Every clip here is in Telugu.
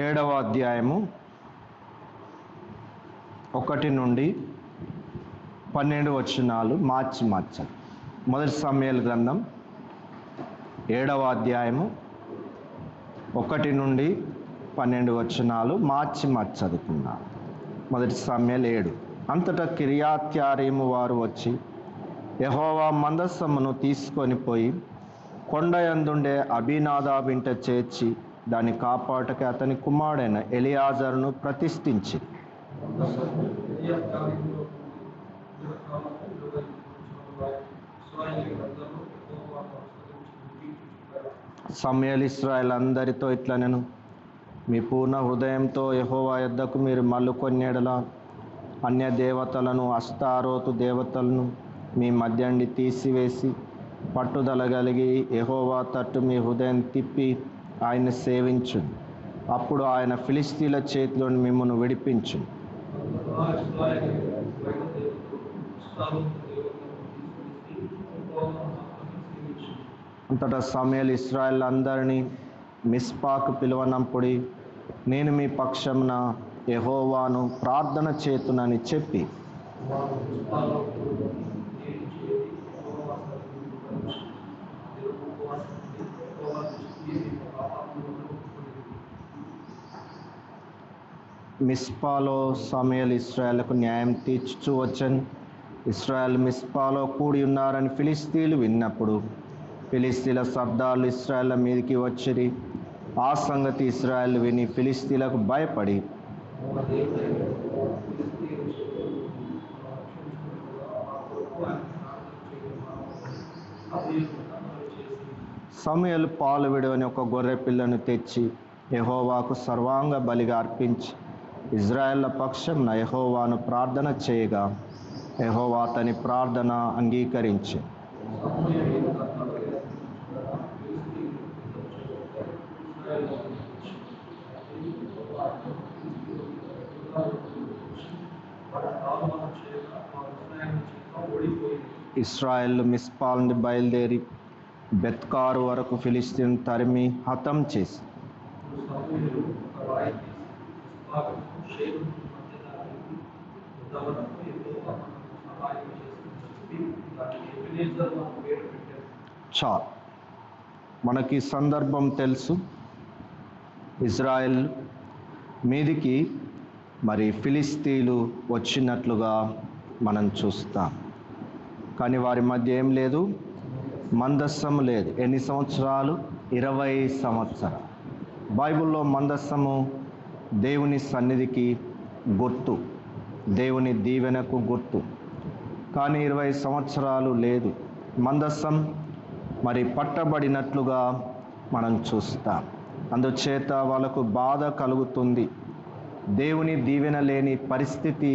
7వ అధ్యాయము 1 నుండి 12 వచనాలు మార్చాలి. మొదటి సమూయేలు గ్రంథం 7వ అధ్యాయము 1 నుండి 12 వచనాలు మార్చి చదువుకున్నాను. మొదటి సమూయేలు 7. అంతటా కిర్యత్యారీము వారు వచ్చి యెహోవా మందసమును తీసుకొని పోయి కొండయందుండే అబీనాదాబు ఇంట చేర్చి దాన్ని కాపాటకి అతని కుమారుడైన ఎలియాజరును ప్రతిష్ఠించి సమూయేలు ఇశ్రాయేలు అందరితో ఇట్లా నేను మీ పూర్ణ హృదయంతో యెహోవా యొద్దకు మీరు మల్లుకొన్నెడల అన్య దేవతలను అష్తారోతు దేవతలను మీ మధ్య నుండి తీసివేసి పట్టుదల కలిగి యెహోవా తట్టు మీ హృదయం తిప్పి ఆయన సేవించు. అప్పుడు ఆయన ఫిలిస్తీన్ల చేతిలో మిమ్మల్ని విడిపించు. అంతటా సమూయేలు ఇశ్రాయేలు అందరినీ మిస్పాకు పిలువనంపుడి, నేను మీ పక్షమున యెహోవాను ప్రార్థన చేతునని చెప్పి మిస్పాలో సమూయేలు ఇశ్రాయేలుకు న్యాయం తీర్చుచూ వచ్చాను. ఇశ్రాయేల్ మిస్పాలో కూడి ఉన్నారని ఫిలిస్తీన్లు విన్నప్పుడు ఫిలిస్తీన్ల సర్దార్లు ఇశ్రాయేళ్ల మీదకి వచ్చిరి. ఆ సంగతి ఇశ్రాయేల్ విని ఫిలిస్తీన్లకు భయపడి సమూయేలు పాలు విడవని ఒక గొర్రె పిల్లను తెచ్చి యెహోవాకు సర్వాంగ బలిగా అర్పించి ఇజ్రాయేళ్ల పక్షంన యెహోవాను ప్రార్థన చేయగా యెహోవా అతని ప్రార్థన అంగీకరించి ఇశ్రాయేలు మిస్పా నుండి బయలుదేరి బెత్కారు వరకు ఫిలిస్తీన్ తరిమి హతం చేసి మనకి సందర్భం తెలుసు. ఇజ్రాయెల్ మీదికి మరి ఫిలిస్తీన్లు వచ్చినట్లుగా మనం చూస్తాం. కానీ వారి మధ్య ఏం లేదు, మందస్సము లేదు. ఎన్ని సంవత్సరాలు? 20 సంవత్సరాలు. బైబిల్లో మందస్సము దేవుని సన్నిధికి గుర్తు, దేవుని దీవెనకు గుర్తు. కానీ 20 సంవత్సరాలు లేదు. మందస్సం మరి పట్టబడినట్లుగా మనం చూస్తాం. అందుచేత వాళ్ళకు బాధ కలుగుతుంది. దేవుని దీవెన లేని పరిస్థితి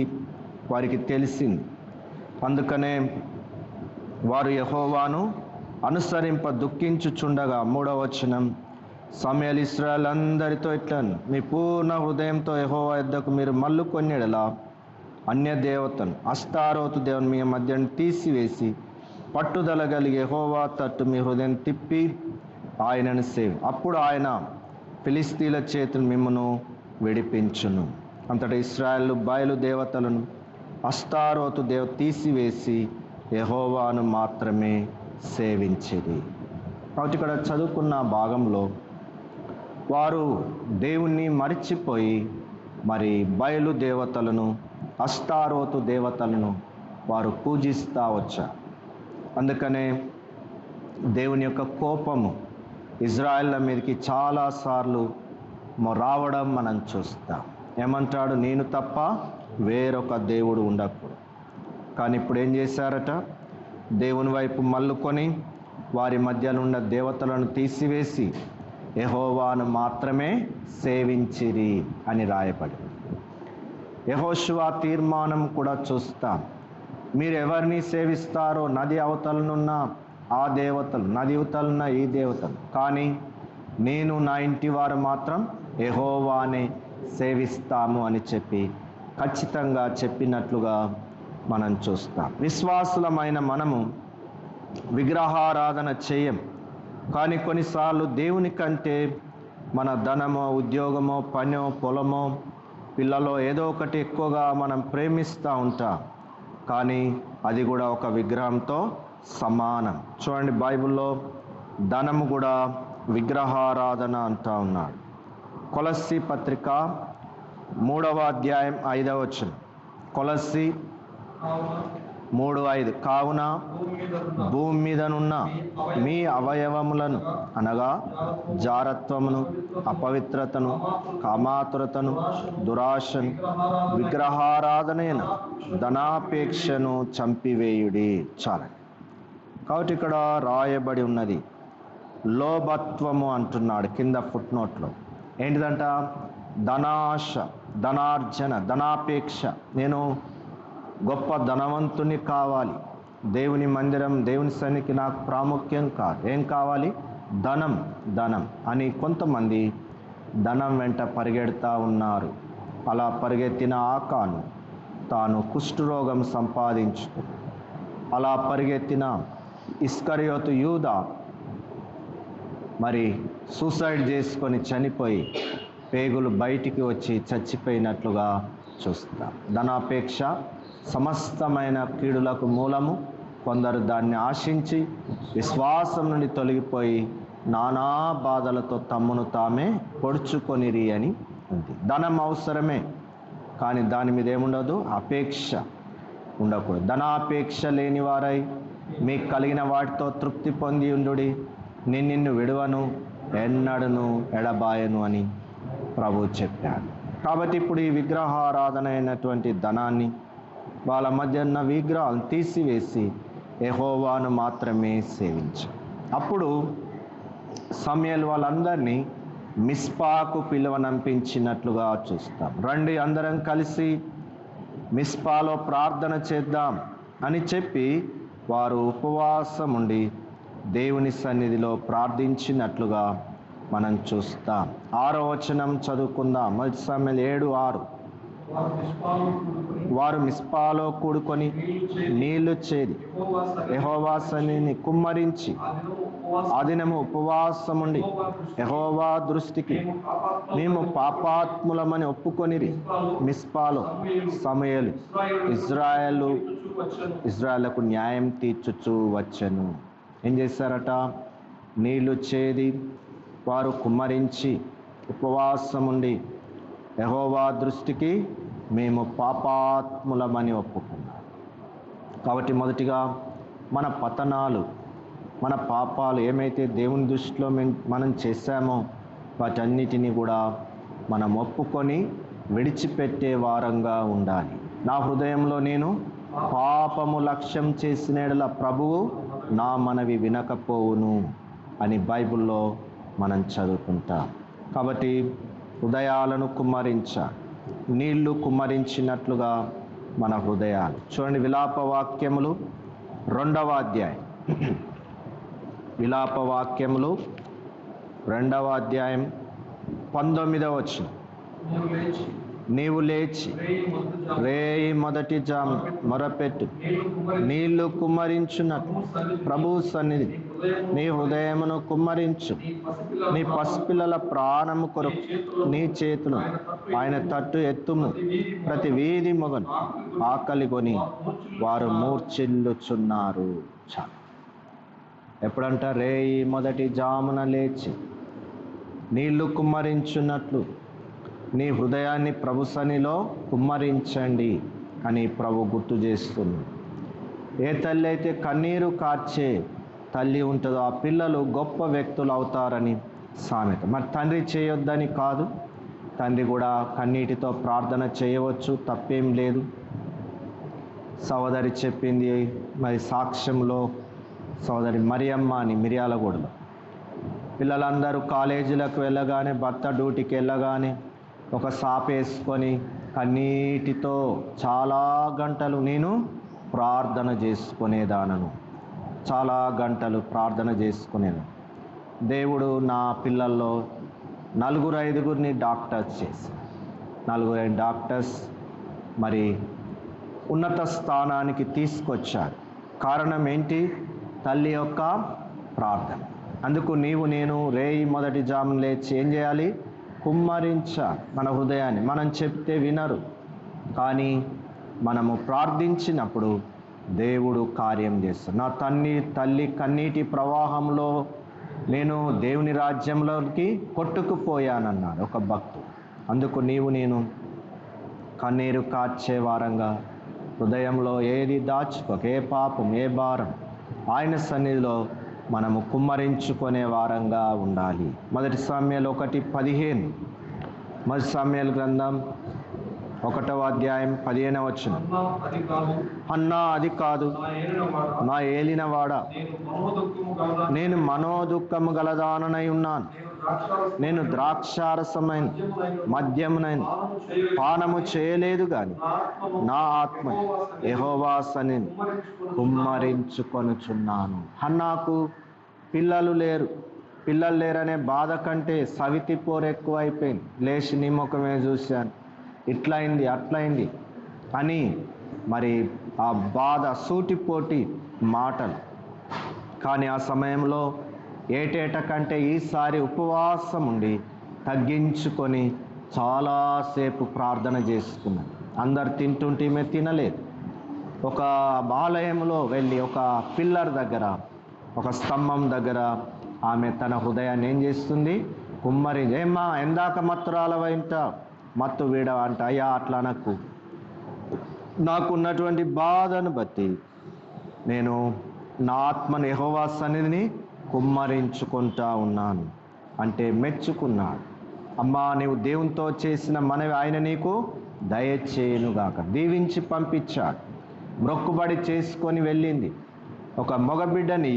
వారికి తెలిసింది. అందుకనే వారు యెహోవాను అనుసరింప దుఃఖించుచుండగా 3వ వచనం సమూయేలు ఇశ్రాయేలు అందరితో ఇట్లను మీ పూర్ణ హృదయంతో యెహోవా యొద్దకు మీరు మల్లుకొన్నెడల అన్య దేవతను అష్తారోతు దేవుని మీ మధ్యను తీసివేసి పట్టుదల కలిగి యెహోవా తట్టు మీ హృదయం తిప్పి ఆయనను సేవి. అప్పుడు ఆయన ఫిలిస్తీన్ల చేతులు మిమ్మను విడిపించును. అంతటా ఇశ్రాయేలు బయలు దేవతలను అష్తారోతు తీసివేసి యెహోవాను మాత్రమే సేవించిరి. కాబట్టి ఇక్కడ చదువుకున్న భాగంలో వారు దేవుణ్ణి మరిచిపోయి మరి బయలు దేవతలను అష్తారోతు దేవతలను వారు పూజిస్తూ వచ్చారు. అందుకనే దేవుని యొక్క కోపము ఇజ్రాయేళ్ల మీదకి చాలాసార్లు రావడం మనం చూస్తాం. ఏమంటాడు? నేను తప్ప వేరొక దేవుడు ఉండకూడదు. కానీ ఇప్పుడు ఏం చేశారట? దేవుని వైపు మల్లుకొని వారి మధ్యలో ఉన్న దేవతలను తీసివేసి యెహోవాను మాత్రమే సేవించిరి అని రాయబడి. యెహోషువ తీర్మానం కూడా చూస్తాం. మీరు ఎవరిని సేవిస్తారో నది అవతలనున్న ఆ దేవతలు, నది అవతలున్న ఈ దేవతలు, కానీ నేను నా ఇంటి వారు మాత్రం యెహోవానే సేవిస్తాము అని చెప్పి ఖచ్చితంగా చెప్పినట్లుగా మనం చూస్తాం. విశ్వాసులమైన మనము విగ్రహారాధన చేయం. కానీ కొన్నిసార్లు దేవుని కంటే మన ధనమో, ఉద్యోగమో, పనో, పొలమో, పిల్లలో ఏదో ఒకటి ఎక్కువగా మనం ప్రేమిస్తూ ఉంటాం. కానీ అది కూడా ఒక విగ్రహంతో సమానం. చూడండి, బైబిల్లో ధనము కూడా విగ్రహారాధన అంటూ ఉన్నాడు. కొలస్సీ పత్రిక 3వ అధ్యాయం 5వ వచనం. కొలస్సీ 3:5. కావున భూమి మీదనున్న మీ అవయవములను అనగా జారత్వమును, అపవిత్రతను, కామాతురతను, దురాశను, విగ్రహారాధనైన ధనాపేక్షను చంపివేయుడి. చాలండి. కాబట్టి ఇక్కడ రాయబడి ఉన్నది లోభత్వము అంటున్నాడు కింద ఫుట్ నోట్లో. ఏంటిదంట? ధనాశ, ధనార్జన, ధనాపేక్ష. నేను గొప్ప ధనవంతుని కావాలి, దేవుని మందిరం, దేవుని సన్నిధికి నాకు ప్రాముఖ్యం కాదు. ఏం కావాలి? ధనం, ధనం అని కొంతమంది ధనం వెంట పరిగెడతా ఉన్నారు. అలా పరిగెత్తిన ఆకాను తాను కుష్ఠరోగం సంపాదించుకుని, అలా పరిగెత్తిన ఇస్కరియోతు యూదా మరి సూసైడ్ చేసుకొని చనిపోయి పేగులు బయటికి వచ్చి చచ్చిపోయినట్లుగా చూస్తాం. ధనాపేక్ష సమస్తమైన కీడులకు మూలము. కొందరు దాన్ని ఆశించి విశ్వాసం నుండి తొలగిపోయి నానా బాధలతో తమ్మును తామే పొడుచుకొనిరి అని ఉంది. ధనం అవసరమే, కానీ దాని మీద ఏముండదు? అపేక్ష ఉండకూడదు. ధనాపేక్ష లేని వారై మీకు కలిగిన వాటితో తృప్తి పొంది ఉండుడి. నిన్ను విడువను, ఎన్నడను ఎడబాయను అని ప్రభు చెప్పాడు. కాబట్టి ఇప్పుడు ఈ విగ్రహారాధన అయినటువంటి ధనాన్ని, వాళ్ళ మధ్య ఉన్న విగ్రహాలను తీసివేసి యెహోవాను మాత్రమే సేవించారు. అప్పుడు సమూయేలు వాళ్ళందరినీ మిస్పాకు పిలువనంపించినట్లుగా చూస్తాం. రండి అందరం కలిసి మిస్పాలో ప్రార్థన చేద్దాం అని చెప్పి వారు ఉపవాసం ఉండి దేవుని సన్నిధిలో ప్రార్థించినట్లుగా మనం చూస్తాం. 6వ వచనం చదువుకుందాం. 1 సమూయేలు 7:6. వారు మిస్పాలో కూడుకొని నీళ్లు చేది యెహోవా సన్నిధిని కుమ్మరించి ఆ దినము ఉపవాసముండి యెహోవా దృష్టికి మేము పాపాత్ములమని ఒప్పుకొనిరి. మిస్పాలో సమూయేలు ఇజ్రాయేలుకు న్యాయం తీర్చుచూ వచ్చెను. ఏం చేశారట? నీళ్లు చేది వారు కుమ్మరించి ఉపవాసముండి యెహోవా దృష్టికి మేము పాపాత్ములమని ఒప్పుకున్నాం. కాబట్టి మొదటిగా మన పతనాలు, మన పాపాలు ఏమైతే దేవుని దృష్టిలో మనం చేశామో వాటన్నిటినీ కూడా మనం ఒప్పుకొని విడిచిపెట్టే వారంగా ఉండాలి. నా హృదయంలో నేను పాపము లక్ష్యం చేసిన యెడల ప్రభువు నా మనవి వినకపోవును అని బైబిల్లో మనం చదువుకుంటాం. కాబట్టి హృదయాలను కుమ్మరించాలి, నీళ్లు కుమ్మరించినట్లుగా మన హృదయాలు. చూడండి, విలాపవాక్యములు 2వ అధ్యాయం. విలాపవాక్యములు 2వ అధ్యాయం 19వ వచనం. నీవు లేచి రేయి మొదటి జాము మొరపెట్టు, నీళ్లు కుమ్మరించున్నట్టు ప్రభువు సన్నిధి నీ హృదయమును కుమ్మరించు. నీ పసిపిల్లల ప్రాణము కొరకు నీ చేతులు ఆయన తట్టు ఎత్తుము. ప్రతి వీధి మొగను ఆకలి కొని వారు మూర్ఛిల్లుచున్నారు. ఎప్పుడంట? రేయి మొదటి జామున లేచి నీళ్లు కుమ్మరించున్నట్లు నీ హృదయాన్ని ప్రభు సన్నిధిలో కుమ్మరించండి అని ప్రభు గుర్తు చేస్తుంది. ఏ తల్లి అయితే కన్నీరు కార్చే తల్లి ఉంటుందో ఆ పిల్లలు గొప్ప వ్యక్తులు అవుతారని సామెత. మరి తండ్రి చేయొద్దని కాదు, తండ్రి కూడా కన్నీటితో ప్రార్థన చేయవచ్చు, తప్పేం లేదు. సోదరి చెప్పింది మరి సాక్ష్యంలో, సోదరి మరియమ్మ అని మిర్యాలగూడలో. పిల్లలందరూ కాలేజీలకు వెళ్ళగానే, భర్త డ్యూటీకి వెళ్ళగానే ఒక సాపేసుకొని కన్నీటితో చాలా గంటలు నేను ప్రార్థన చేసుకునేదానను, చాలా గంటలు ప్రార్థన చేసుకునేది. దేవుడు నా పిల్లల్లో 4-5 డాక్టర్స్ చేసి, 4 డాక్టర్స్ మరి ఉన్నత స్థానానికి తీసుకొచ్చారు. కారణం ఏంటి? తల్లి యొక్క ప్రార్థన. అందుకు నీవు నేను రేయి మొదటి జామున లేచి ఏం చేయాలి? కుమ్మరించాలి మన హృదయాన్ని. మనం చెప్తే వినరు, కానీ మనము ప్రార్థించినప్పుడు దేవుడు కార్యం చేస్తాడు. నా తల్లి కన్నీటి ప్రవాహంలో నేను దేవుని రాజ్యంలోకి కొట్టుకుపోయానన్నాడు ఒక భక్తుడు. అందుకు నీవు నేను కన్నీరు కార్చే వారంగా, హృదయంలో ఏది దాచుకోక, ఏ పాపం ఏ భారం ఆయన సన్నిధిలో మనము కుమ్మరించుకునే వారంగా ఉండాలి. మొదటి సామ్యాలు 1:15. మొదటి సామ్యాల గ్రంథం 1వ అధ్యాయం 15వ వచనం. అన్నా అది కాదు నా ఏలినవాడా, నేను మనోదుఃఖము గలదాననై ఉన్నాను. నేను ద్రాక్షారసమైన మద్యమునైన పానము చేయలేదు గాని నా ఆత్మ యెహోవా సన్నిధిని కుమ్మరించుకొనుచున్నాను. హన్నాకు పిల్లలు లేరనే బాధ కంటే సవితి పోరు ఎక్కువైపోయింది. లేచి నీ ముఖమే చూశాను, ఇట్లయింది అట్లయింది అని మరి ఆ బాధ, సూటిపోటి మాటలు. కానీ ఆ సమయంలో ఏటేట కంటే ఈసారి ఉపవాసం ఉండి తగ్గించుకొని చాలాసేపు ప్రార్థన చేసుకున్నాను. అందరు తింటుంటే ఈమె తినలేదు. ఒక ఆలయంలో వెళ్ళి ఒక పిల్లర్ దగ్గర, ఒక స్తంభం దగ్గర ఆమె తన హృదయాన్ని ఏం చేస్తుంది? కుమ్మరి. ఏమ్మా ఎందాక మత్తురాలవైంట, మత్తు వీడవ అంట. అయ్యా అట్లా నాకున్నటువంటి బాధను బట్టి నేను నా ఆత్మను యెహోవా సన్నిధిని కుమ్మరించుకుంటా ఉన్నాను అంటే మెచ్చుకున్నాడు. అమ్మా నీవు దేవునితో చేసిన మనవి ఆయన నీకు దయచేయునుగాక. దీవించి పంపించాడు. మొక్కుబడి చేసుకొని వెళ్ళింది. ఒక మగబిడ్డని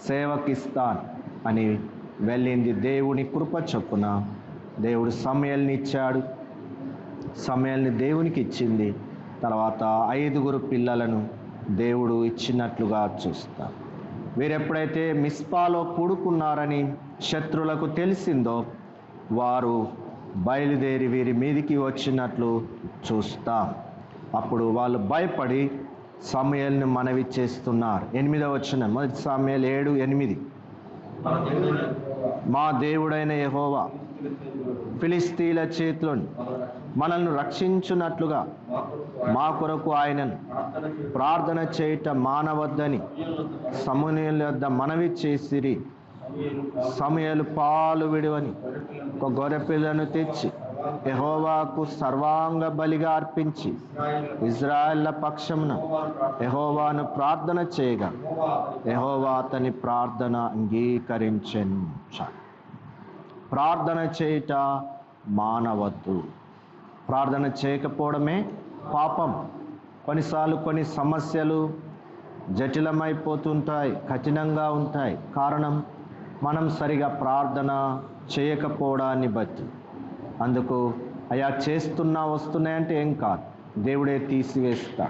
సేవకిస్తాను అని వెళ్ళింది. దేవుని కృప చొప్పున దేవుడు సమయల్ని ఇచ్చాడు. సమయల్ని దేవునికి ఇచ్చింది. తర్వాత 5 పిల్లలను దేవుడు ఇచ్చినట్లుగా చూస్తారు. వీరెప్పుడైతే మిస్పాలో కూడుకున్నారని శత్రులకు తెలిసిందో వారు బయలుదేరి వీరి మీదికి వచ్చినట్లు చూస్తాం. అప్పుడు వాళ్ళు భయపడి సమయల్ని మనవి చేస్తున్నారు. 8వ వచనం, మొదటి సామ్యుయేలు 7:8. మా దేవుడైన యెహోవా ఫిలిస్తీన్ల చేతిలో మనల్ని రక్షించున్నట్లుగా మా కొరకు ఆయనను ప్రార్థన చేయట మానవద్దని సమూయేలు వద్ద మనవి చేసిరి. సమూయేలు పాలు విడువని ఒక గొర్రెపిల్లను తెచ్చి యెహోవాకు సర్వాంగ బలిగా అర్పించి ఇజ్రాయేళ్ల పక్షమున యెహోవాను ప్రార్థన చేయగా యెహోవా అతని ప్రార్థన అంగీకరించెను. ప్రార్థన చేయట మానవద్దు. ప్రార్థన చేయకపోవడమే పాపం. కొన్నిసార్లు కొన్ని సమస్యలు జటిలమైపోతుంటాయి, కఠినంగా ఉంటాయి. కారణం మనం సరిగా ప్రార్థన చేయకపోవడాన్ని బట్టి. అందుకు అయా వస్తున్నాయంటే ఏం కాదు, దేవుడే తీసివేస్తా.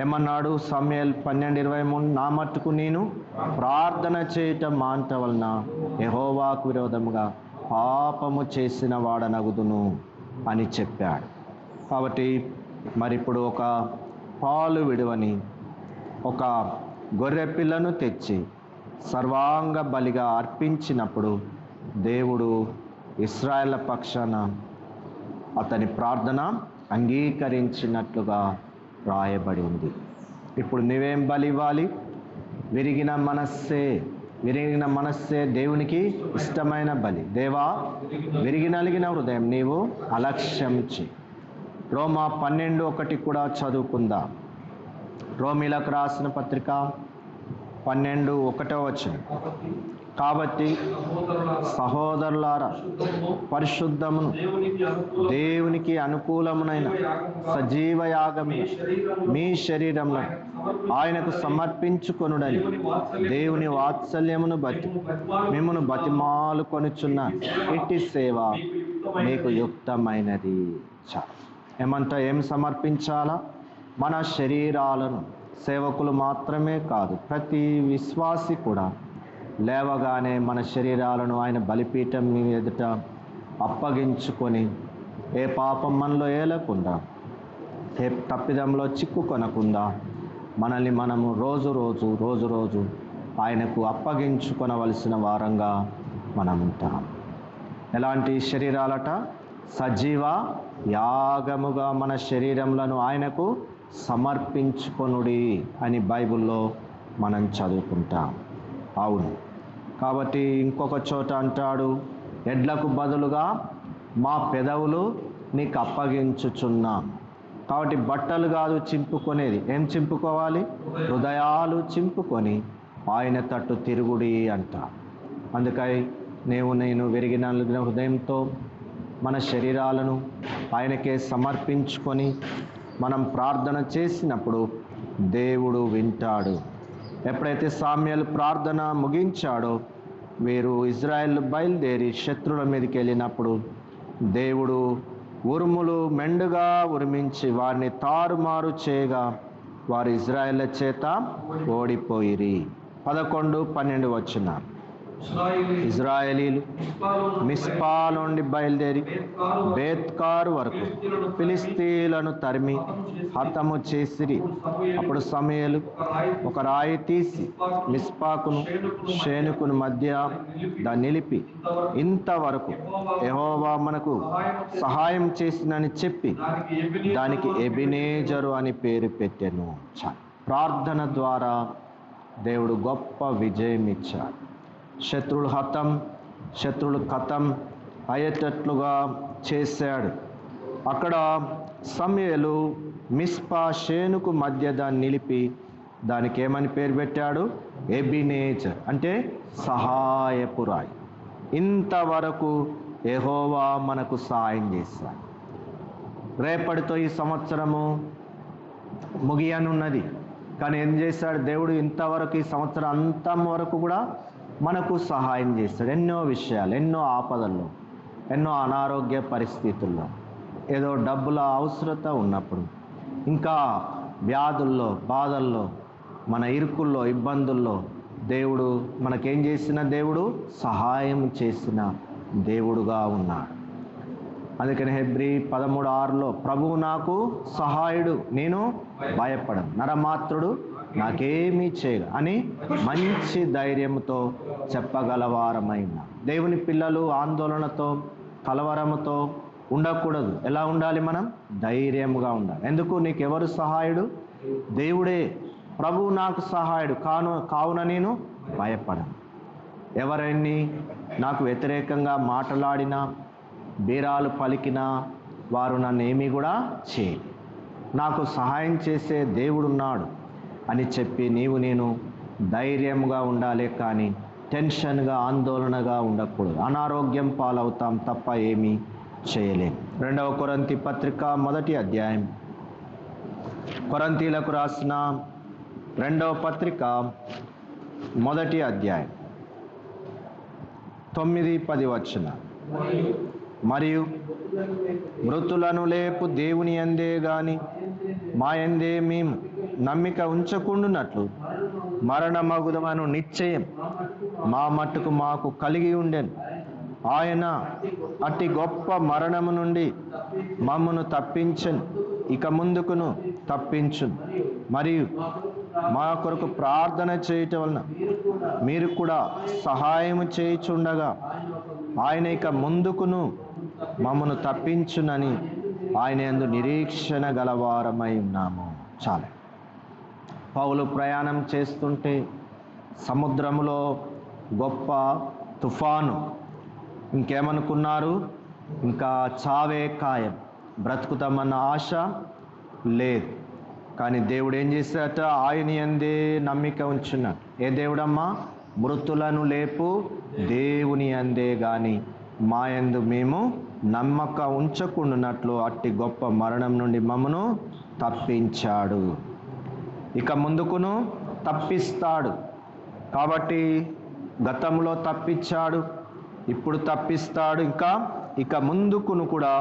ఏమన్నాడు సమూయేలు 12:23, నా మట్టుకు నేను ప్రార్థన చేయటం మాంట వలన యెహోవాకు విరోధముగా పాపము చేసిన వాడనగుదును అని చెప్పాడు. కాబట్టి మరి ఇప్పుడు ఒక పాలు విడువని ఒక గొర్రె పిల్లను తెచ్చి సర్వాంగ బలిగా అర్పించినప్పుడు దేవుడు ఇశ్రాయేళ్ల పక్షాన అతని ప్రార్థన అంగీకరించినట్లుగా రాయబడి ఉంది. ఇప్పుడు నువ్వేం బలి ఇవ్వాలి? విరిగిన మనస్సే దేవునికి ఇష్టమైన బలి. దేవా, విరిగినలిగిన హృదయం నీవు అలక్ష్యం చేయి. రోమా 12:1 కూడా చదువుకుందాం. రోమీలకు రాసిన పత్రిక 12:1. కాబట్టి సహోదరులారా, పరిశుద్ధమును దేవునికి అనుకూలమునైన సజీవ యాగము మీ శరీరంలో ఆయనకు సమర్పించుకొనుడని దేవుని వాత్సల్యమును బట్టి మిమ్మును బతిమాలు కొనుచున్న ఇట్టి సేవ మీకు యుక్తమైనది. ఏం సమర్పించాలా? మన శరీరాలను. సేవకులు మాత్రమే కాదు, ప్రతి విశ్వాసి కూడా లేవగానే మన శరీరాలను ఆయన బలిపీఠం ఎదుట అప్పగించుకొని ఏ పాపం మనలో ఏలకుండా, ఏ తప్పిదంలో చిక్కుకొనకుండా మనల్ని మనము రోజు ఆయనకు అప్పగించుకొనవలసిన వారంగా మనం ఉంటాం. ఎలాంటి శరీరాలట? సజీవ యాగముగా మన శరీరములను ఆయనకు సమర్పించుకొనుడి అని బైబిల్లో మనం చదువుకుంటాం. అవును, కాబట్టి ఇంకొక చోట అంటాడు, ఎడ్లకు బదులుగా మా పెదవులు నీకు అప్పగించుచున్నాం. కాబట్టి బట్టలు కాదు చింపుకొనేది, ఏం చింపుకోవాలి? హృదయాలు చింపుకొని ఆయన తట్టు తిరుగుడి అంట. అందుకై నేను విరిగిన హృదయంతో మన శరీరాలను ఆయనకే సమర్పించుకొని మనం ప్రార్థన చేసినప్పుడు దేవుడు వింటాడు. ఎప్పుడైతే సామ్యూయేలు ప్రార్థన ముగించాడో వీరు ఇజ్రాయెల్ బయలుదేరి శత్రువుల మీదకి వెళ్ళినప్పుడు దేవుడు ఉరుములు మెండుగా ఉరిమించి వారిని తారుమారు చేయగా వారు ఇజ్రాయేళ్ల చేత ఓడిపోయిరి. 11-12 వచనాలు. ఇజ్రాయేలీలు మిస్పా నుండి బయలుదేరి బేత్కారు వరకు ఫిలిస్తీయులను తరిమి హతము చేసిరి. అప్పుడు సమూయేలు ఒక రాయి తీసి మిస్పాకును షేనుకును మధ్య దాన్ని నిలిపి, ఇంతవరకు యెహోవా మనకు సహాయం చేసినని చెప్పి దానికి ఎబెనేజరు అని పేరు పెట్టెను. ప్రార్థన ద్వారా దేవుడు గొప్ప విజయం ఇచ్చాడు. శత్రువులు ఖతం అయ్యేటట్లుగా చేశాడు. అక్కడ సమూయేలు మిస్పా షేనుకు మధ్య దాన్ని నిలిపి దానికి ఏమని పేరు పెట్టాడు? ఎబెనేజర్, అంటే సహాయపు రాయి. ఇంతవరకు యెహోవా మనకు సహాయం చేశాడు. రేపటితో ఈ సంవత్సరము ముగియనున్నది. కానీ ఏం చేశాడు దేవుడు? ఇంతవరకు ఈ సంవత్సరం అంతం వరకు కూడా మనకు సహాయం చేస్తాడు. ఎన్నో విషయాలు, ఎన్నో ఆపదల్లో, ఎన్నో అనారోగ్య పరిస్థితుల్లో, ఏదో డబ్బుల అవసరత ఉన్నప్పుడు, ఇంకా వ్యాధుల్లో, బాధల్లో, మన ఇరుకుల్లో, ఇబ్బందుల్లో దేవుడు మనకేం చేసిన దేవుడు? సహాయం చేసిన దేవుడుగా ఉన్నాడు. అందుకని హెబ్రీ 13:6లో ప్రభువు నాకు సహాయుడు, నేను భయపడను, నరమాత్రుడు నాకేమీ చేయడు అని మంచి ధైర్యంతో చెప్పగలవారమైన దేవుని పిల్లలు ఆందోళనతో కలవరముతో ఉండకూడదు. ఎలా ఉండాలి? మనం ధైర్యంగా ఉండాలి. ఎందుకు? నీకెవరు సహాయుడు? దేవుడే. ప్రభువు నాకు సహాయుడు కావున నేను భయపడను. ఎవరైనా నాకు వ్యతిరేకంగా మాట్లాడినా, బీరాలు పలికినా వారు నన్ను ఏమీ కూడా చేయరు. నాకు సహాయం చేసే దేవుడున్నాడు అని చెప్పి నేను ధైర్యంగా ఉండాలి. కానీ టెన్షన్గా, ఆందోళనగా ఉండకూడదు. అనారోగ్యం పాలవుతాం తప్ప ఏమీ చేయలేం. 2వ కొరింథీ పత్రిక 1వ అధ్యాయం, కొరింథీలకు రాసిన 2వ పత్రిక 1వ అధ్యాయం 9-10 వచనాలు. మరియు మృతులను లేపు దేవుని యందే గాని మా యందే మేము నమ్మిక ఉంచకుండునట్లు మరణమగుదమను నిశ్చయం మా మట్టుకు మాకు కలిగి ఉండెను. ఆయన అట్టి గొప్ప మరణము నుండి మమ్మను తప్పించను, ఇక ముందుకును తప్పించును. మరియు మా కొరకు ప్రార్థన చేయటం వలన మీరు కూడా సహాయం చేయుచుండగా ఆయన ఇక ముందుకును మమ్మను తప్పించునని ఆయన యందు నిరీక్షణ గలవారమై ఉన్నాము. చాలా పౌలు ప్రయాణం చేస్తుంటే సముద్రములో గొప్ప తుఫాను. ఇంకేమనుకున్నారు? ఇంకా చావే ఖాయం, బ్రతుకుతామన్న ఆశ లేదు. కానీ దేవుడు ఏం చేశాట? ఆయన యందే నమ్మిక ఉంచున్నాడు. ఏ దేవుడమ్మా? మృతులను లేపు దేవుని యందే గాని మా యందు మేము నమ్మక ఉంచకుండానట్లు అట్టి గొప్ప మరణం నుండి మమ్మను తప్పించాడు, ఇక ముందుకును తప్పిస్తాడు. కాబట్టి గతంలో తప్పించాడు, ఇప్పుడు తప్పిస్తాడు, ఇక ముందుకును కూడా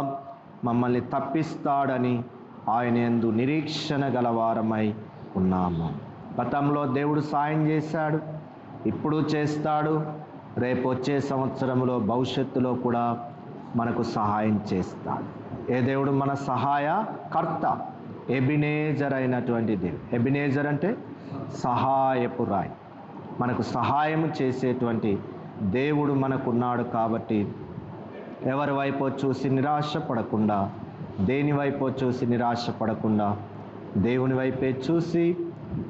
మమ్మల్ని తప్పిస్తాడని ఆయన యందు నిరీక్షణ గలవారమై ఉన్నాము. గతంలో దేవుడు సాయం చేశాడు, ఇప్పుడు చేస్తాడు, రేపు వచ్చే సంవత్సరంలో భవిష్యత్తులో కూడా మనకు సహాయం చేస్తాడు. ఏ దేవుడు? మన సహాయకర్త, ఎబెనేజర్ అయినటువంటి దేవుడు. ఎబెనేజర్ అంటే సహాయపు రాయి. మనకు సహాయం చేసేటువంటి దేవుడు మనకున్నాడు. కాబట్టి ఎవరి వైపో చూసి నిరాశపడకుండా, దేని వైపో చూసి నిరాశపడకుండా దేవుని వైపే చూసి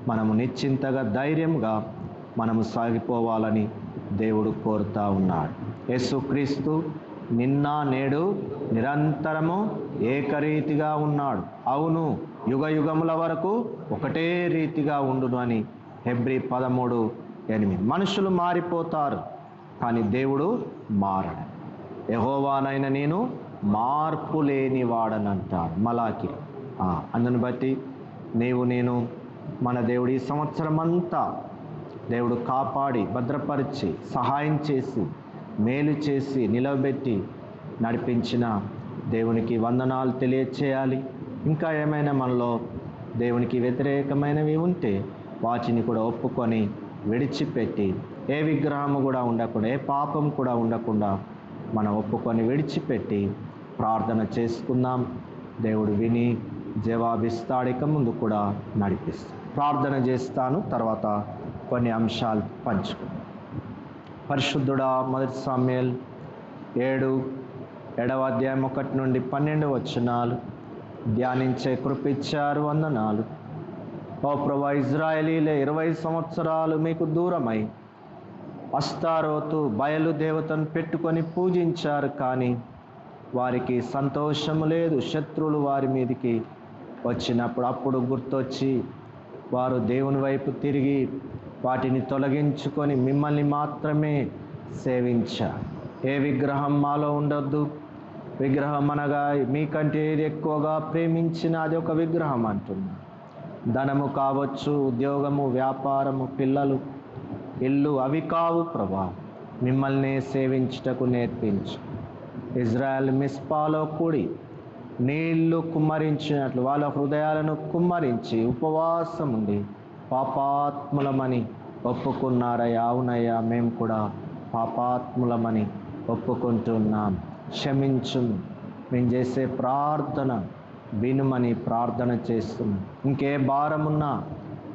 మనము నిశ్చింతగా ధైర్యంగా మనము సాగిపోవాలని దేవుడు కోరుతా ఉన్నాడు. యేసుక్రీస్తు నిన్న నేడు నిరంతరము ఏకరీతిగా ఉన్నాడు. అవును, యుగ యుగముల వరకు ఒకటే రీతిగా ఉండును అని హెబ్రీ 13:8. మనుషులు మారిపోతారు కానీ దేవుడు మారడు. యెహోవానైన నేను మార్పు లేని వాడనంటాడు మలాకి. అందుని బట్టి నేను మన దేవుడు ఈ సంవత్సరం అంతా దేవుడు కాపాడి భద్రపరిచి సహాయం చేసి మేలు చేసి నిలవబెట్టి నడిపించిన దేవునికి వందనాలు తెలియచేయాలి. ఇంకా ఏమైనా మనలో దేవునికి వ్యతిరేకమైనవి ఉంటే వాటిని కూడా ఒప్పుకొని విడిచిపెట్టి, ఏ విగ్రహము కూడా ఉండకుండా, ఏ పాపం కూడా ఉండకుండా మనం ఒప్పుకొని విడిచిపెట్టి ప్రార్థన చేసుకుందాం. దేవుడు విని జవాబిస్తాడు. ఇక ముందు కూడా నడిపిస్తాడు. ప్రార్థన చేస్తాను, తర్వాత కొన్ని అంశాలు పంచుకుందాం. పరిశుద్ధుడా, 1 సమూయేలు 7 1 నుండి 12 వచనాలు ధ్యానించే కృపిచ్చారు. వందనాలు. ఓ ప్రభువా, ఇజ్రాయేలీలే 20 సంవత్సరాలు మీకు దూరమై అస్తారోతు బయలు దేవతను పెట్టుకొని పూజించారు. కానీ వారికి సంతోషము లేదు. శత్రువులు వారి మీదికి వచ్చినప్పుడు అప్పుడు గుర్తొచ్చి వారు దేవుని వైపు తిరిగి వాటిని తొలగించుకొని మిమ్మల్ని మాత్రమే సేవించారు. ఏ విగ్రహం మాలో ఉండొద్దు. విగ్రహం అనగా మీకంటే ఏది ఎక్కువగా ప్రేమించిన అది ఒక విగ్రహం అంటున్నా. ధనము కావచ్చు, ఉద్యోగము, వ్యాపారము, పిల్లలు, ఇల్లు అవి కావు ప్రభా. మిమ్మల్ని సేవించుటకు నేర్పించు. ఇజ్రాయెల్ మిస్పాలో కూడి నీళ్లు కుమ్మరించినట్లు వాళ్ళ హృదయాలను కుమ్మరించి ఉపవాసం ఉండి పాపాత్ములమని ఒప్పుకున్నారయ్యా. అవునయ్యా, మేము కూడా పాపాత్ములమని ఒప్పుకుంటున్నాం. క్షమించు. మేము చేసే ప్రార్థన వినుమని ప్రార్థన చేస్తున్నాం. ఇంకే భారమున్నా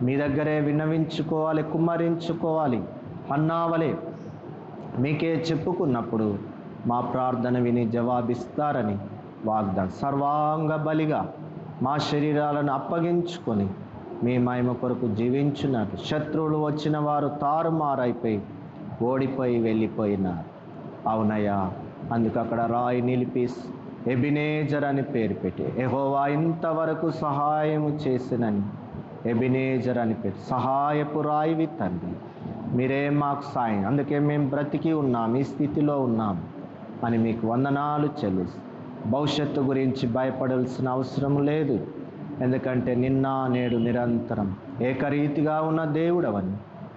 మీ దగ్గరే విన్నవించుకోవాలి, కుమ్మరించుకోవాలి. అన్నావలే మీకే చెప్పుకున్నప్పుడు మా ప్రార్థన విని జవాబిస్తారని వాగ్దానం. సర్వాంగ బలిగా మా శరీరాలను అప్పగించుకొని మీ మహిమ కొరకు జీవించున్నట్టు శత్రువులు వచ్చిన వారు తారుమారైపోయి ఓడిపోయి వెళ్ళిపోయినారు. అవునయ్యా, అందుకు అక్కడ రాయి నిలిపి ఎబినేజర్ అని పేరు పెట్టి, యెహోవా ఇంతవరకు సహాయము చేసినని ఎబినేజర్ అని పెట్టి, సహాయపు రాయివి తండ్రి, మీరే మాకు సాయం. అందుకే మేము బ్రతికి ఉన్నాం, ఈ స్థితిలో ఉన్నాం అని మీకు వందనాలు చెల్లిస్తాం. భవిష్యత్తు గురించి భయపడాల్సిన అవసరం లేదు. ఎందుకంటే నిన్న నేడు నిరంతరం ఏకరీతిగా ఉన్న దేవుడవని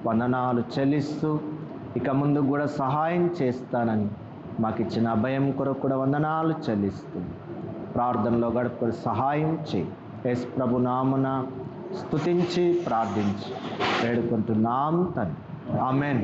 వందనాలు చెల్లిస్తూ, ఇక ముందు కూడా సహాయం చేస్తానని మాకు ఇచ్చిన అభయం కొరకు కూడా వందనాలు చెల్లిస్తూ ప్రార్థనలో గడుపుకొని సహాయం చేయి. యేసు ప్రభు నామమున స్తుతించి ప్రార్థించి వేడుకుంటున్నాం తండ్రి. ఆమేన్.